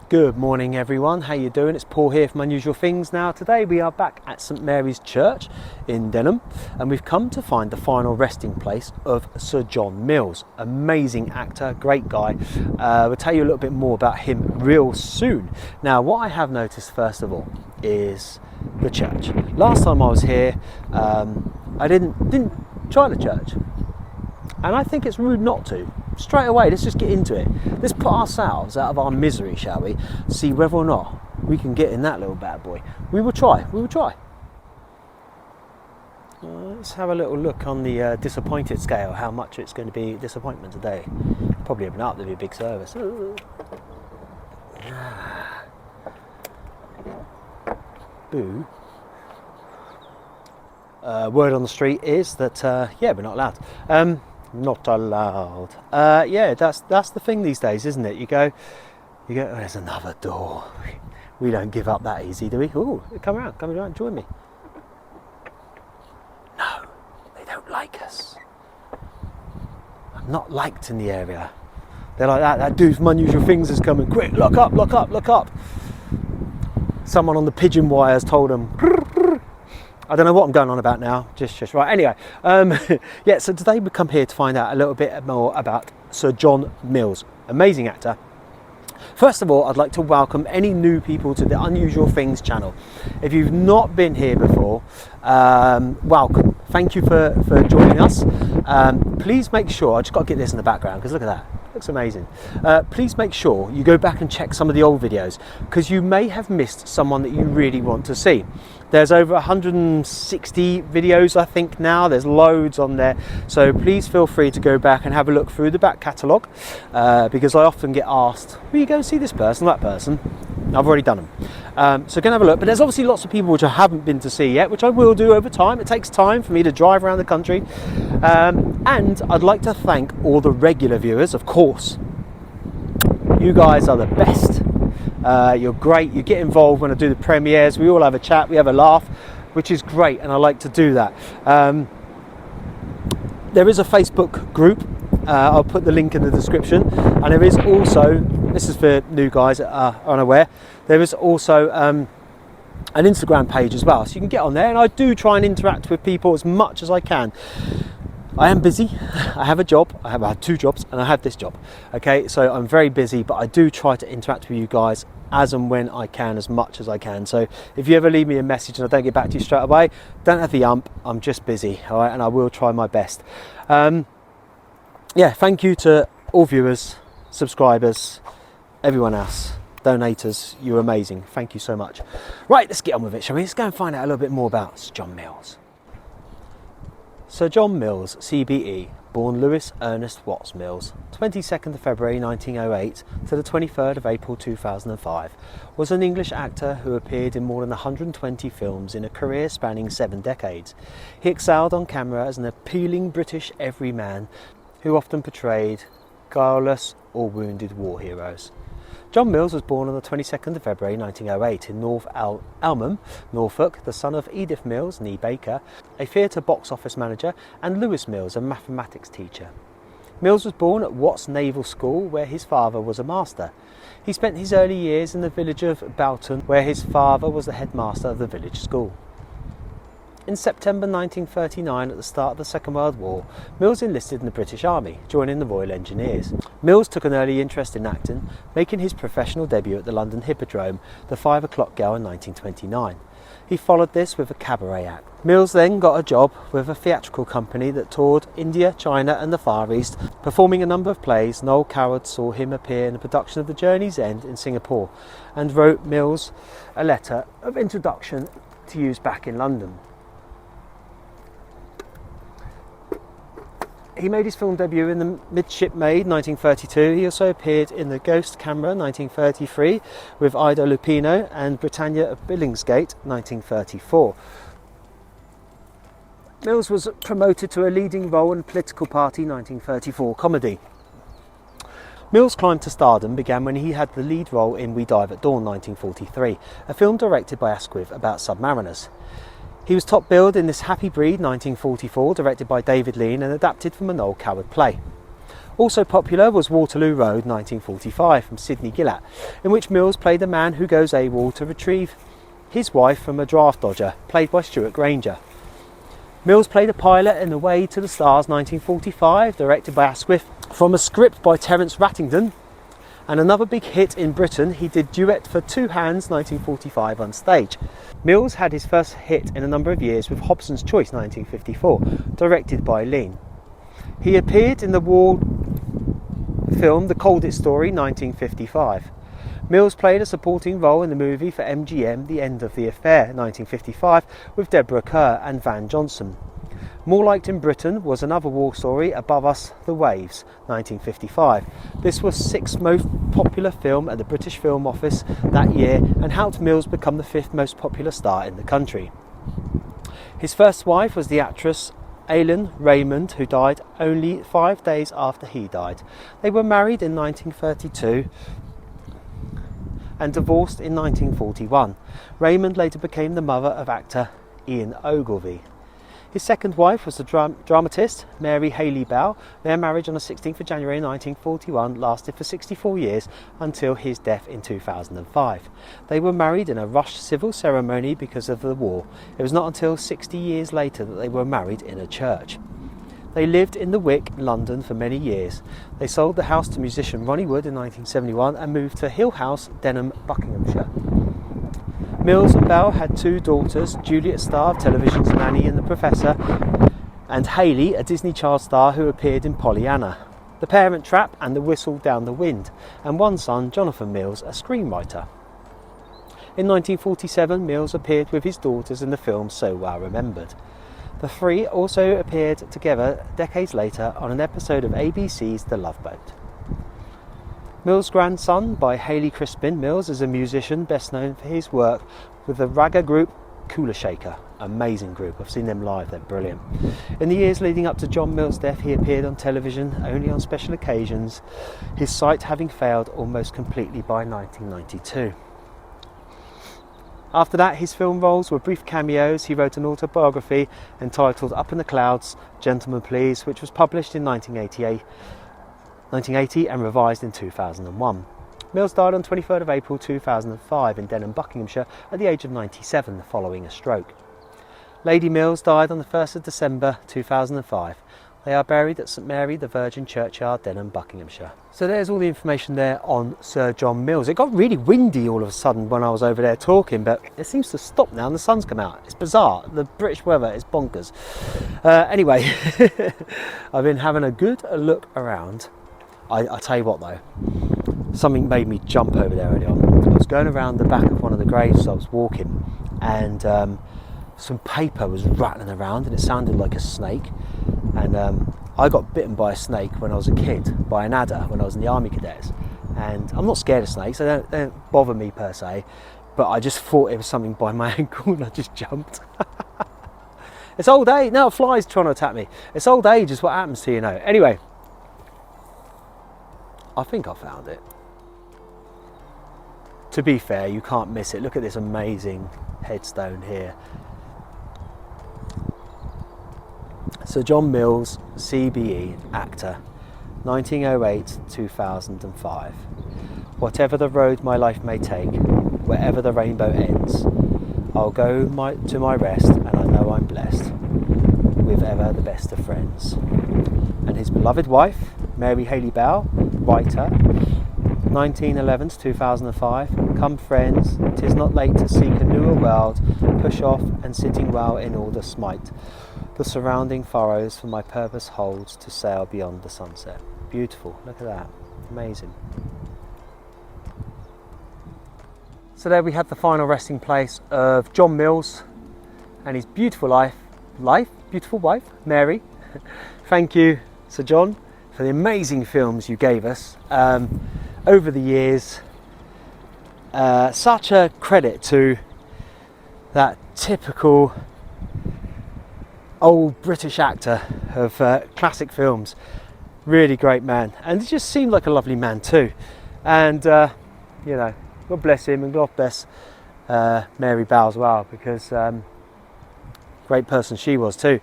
Good morning everyone, how you doing? It's Paul here from Unusual Things. Now today we are back at St Mary's Church in Denham and we've come to find the final resting place of Sir John Mills. Amazing actor, great guy. We'll tell you a little bit more about him real soon. Now what I have noticed first of all is the church. Last time I was here I didn't try the church and I think it's rude not to. Straight away, let's just get into it. Let's put ourselves out of our misery, shall we? See whether or not we can get in that little bad boy. We will try. Let's have a little look on the disappointed scale, how much it's going to be disappointment today. Probably open up, there'll be a big service. Boo. Word on the street is that, yeah, we're not allowed. Not allowed. Yeah, that's the thing these days, isn't it? You go, oh, there's another door. We don't give up that easy, do we? Oh, come around, join me. No, they don't like us. I'm not liked in the area. They're like, that dude from Unusual Things is coming. Quick, lock up. Someone on the pigeon wires told them. I don't know what I'm going on about now, just right. Anyway, yeah, so today we come here to find out a little bit more about Sir John Mills, amazing actor. First of all, I'd like to welcome any new people to the Unusual Things channel. If you've not been here before, welcome. Thank you for joining us. Please make sure, I just got to get this in the background because look at that. Looks amazing. Please make sure you go back and check some of the old videos because you may have missed someone that you really want to see. There's over 160 videos I think now, there's loads on there, so please feel free to go back and have a look through the back catalogue because I often get asked, will you go see this person, that person? I've already done them. So go and have a look, but there's obviously lots of people which I haven't been to see yet, which I will do over time. It takes time for me to drive around the country. And I'd like to thank all the regular viewers, of course. You guys are the best. You're great. You get involved when I do the premieres. We all have a chat, we have a laugh, which is great, and I like to do that. There is a Facebook group. I'll put the link in the description, and there is also, this is for new guys that are unaware, there is also an Instagram page as well, so you can get on there, and I do try and interact with people as much as I can. I am busy. I have a job. I have two jobs and I have this job. Okay, so I'm very busy, but I do try to interact with you guys as and when I can, as much as I can. So if you ever leave me a message and I don't get back to you straight away, don't have the ump. I'm just busy, all right, and I will try my best. Yeah, thank you to all viewers, subscribers, everyone else, donators. You're amazing. Thank you so much. Right, let's get on with it, shall we? Let's go and find out a little bit more about Sir John Mills. Sir John Mills CBE, born Lewis Ernest Watts Mills, 22nd of February 1908 to the 23rd of April 2005, was an English actor who appeared in more than 120 films in a career spanning 7 decades. He excelled on camera as an appealing British everyman who often portrayed guileless or wounded war heroes. John Mills was born on the 22nd of February 1908 in North Elmham, Norfolk, the son of Edith Mills, née Baker, a theatre box office manager, and Lewis Mills, a mathematics teacher. Mills was born at Watts Naval School, where his father was a master. He spent his early years in the village of Boughton, where his father was the headmaster of the village school. In September 1939, at the start of the Second World War, Mills enlisted in the British Army, joining the Royal Engineers. Mills took an early interest in acting, making his professional debut at the London Hippodrome, the 5 o'clock Gala in 1929. He followed this with a cabaret act. Mills then got a job with a theatrical company that toured India, China and the Far East. Performing a number of plays, Noel Coward saw him appear in a production of The Journey's End in Singapore and wrote Mills a letter of introduction to use back in London. He made his film debut in The Midship Maid 1932. He also appeared in The Ghost Camera 1933 with Ida Lupino and Britannia of Billingsgate 1934. Mills was promoted to a leading role in Political Party 1934 comedy. Mills' climb to stardom began when he had the lead role in We Dive at Dawn 1943, a film directed by Asquith about submariners. He was top billed in This Happy Breed 1944, directed by David Lean and adapted from a Noel Coward play. Also popular was Waterloo Road 1945 from Sidney Gillett, in which Mills played a man who goes AWOL to retrieve his wife from a draft dodger, played by Stuart Granger. Mills played a pilot in The Way to the Stars 1945, directed by Asquith, from a script by Terence Rattington. And another big hit in Britain, he did Duet for Two Hands 1945 on stage. Mills had his first hit in a number of years with Hobson's Choice 1954, directed by Lean. He appeared in the war film The Colditz Story 1955. Mills played a supporting role in the movie for MGM The End of the Affair 1955 with Deborah Kerr and Van Johnson. More liked in Britain was another war story, Above Us the Waves 1955. This was the sixth most popular film at the British Film Office that year and helped Mills become the fifth most popular star in the country. His first wife was the actress Aileen Raymond, who died only 5 days after he died. They were married in 1932 and divorced in 1941. Raymond later became the mother of actor Ian Ogilvy. His second wife was the dramatist Mary Haley Bow. Their marriage on the 16th of January 1941 lasted for 64 years until his death in 2005. They were married in a rushed civil ceremony because of the war. It was not until 60 years later that they were married in a church. They lived in the Wick, London, for many years. They sold the house to musician Ronnie Wood in 1971 and moved to Hill House, Denham, Buckinghamshire. Mills and Bell had two daughters, Juliet, star of television's Nanny and the Professor, and Hayley, a Disney child star who appeared in Pollyanna, The Parent Trap and The Whistle Down the Wind, and one son, Jonathan Mills, a screenwriter. In 1947, Mills appeared with his daughters in the film So Well Remembered. The three also appeared together decades later on an episode of ABC's The Love Boat. Mills' grandson by Haley Crispin Mills is a musician best known for his work with the ragga group Cooler Shaker. Amazing group, I've seen them live, they're brilliant. In the years leading up to John Mills' death, he appeared on television only on special occasions, his sight having failed almost completely by 1992. After that, his film roles were brief cameos. He wrote an autobiography entitled Up in the Clouds, Gentlemen Please, which was published in 1980 and revised in 2001. Mills died on 23rd of April 2005 in Denham, Buckinghamshire at the age of 97 following a stroke. Lady Mills died on the 1st of December 2005. They are buried at St Mary the Virgin Churchyard, Denham, Buckinghamshire. So there's all the information there on Sir John Mills. It got really windy all of a sudden when I was over there talking, but it seems to stop now and the sun's come out. It's bizarre. The British weather is bonkers. Anyway, I've been having a good look around. I tell you what though, something made me jump over there early on. I was going around the back of one of the graves I was walking, and some paper was rattling around and it sounded like a snake. And I got bitten by a snake when I was a kid, by an adder when I was in the Army Cadets. And I'm not scared of snakes, they don't bother me per se, but I just thought it was something by my ankle and I just jumped. It's old age. No, a fly's trying to attack me. It's old age is what happens to you, know. Anyway, I think I found it. To be fair, you can't miss it. Look at this amazing headstone here. Sir John Mills CBE, actor, 1908-2005. Whatever the road my life may take, wherever the rainbow ends, I'll go to my rest, and I know I'm blessed with ever the best of friends. And his beloved wife, Mary Haley Bow, writer, 1911-2005. Come friends, 'tis not late to seek a newer world, push off and sitting well in order smite the surrounding furrows, for my purpose holds to sail beyond the sunset. Beautiful, look at that, amazing. So there we have the final resting place of John Mills and his beautiful beautiful wife, Mary. Thank you, Sir John, for the amazing films you gave us over the years. Such a credit to that typical old British actor of classic films. Really great man, and he just seemed like a lovely man too. And you know, God bless him, and God bless Mary Bow as well, because great person she was too.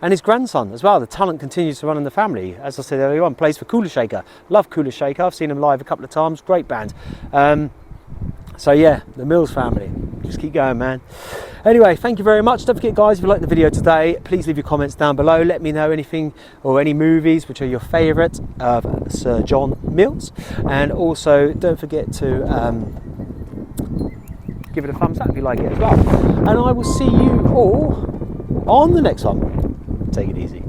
And his grandson as well. The talent continues to run in the family. As I said earlier on, plays for Cooler Shaker. Love Cooler Shaker. I've seen him live a couple of times. Great band. So yeah, the Mills family. Just keep going, man. Anyway, thank you very much. Don't forget, guys, if you liked the video today, please leave your comments down below. Let me know anything or any movies which are your favourite of Sir John Mills. And also, don't forget to give it a thumbs up if you like it as well. And I will see you all on the next one. Take it easy.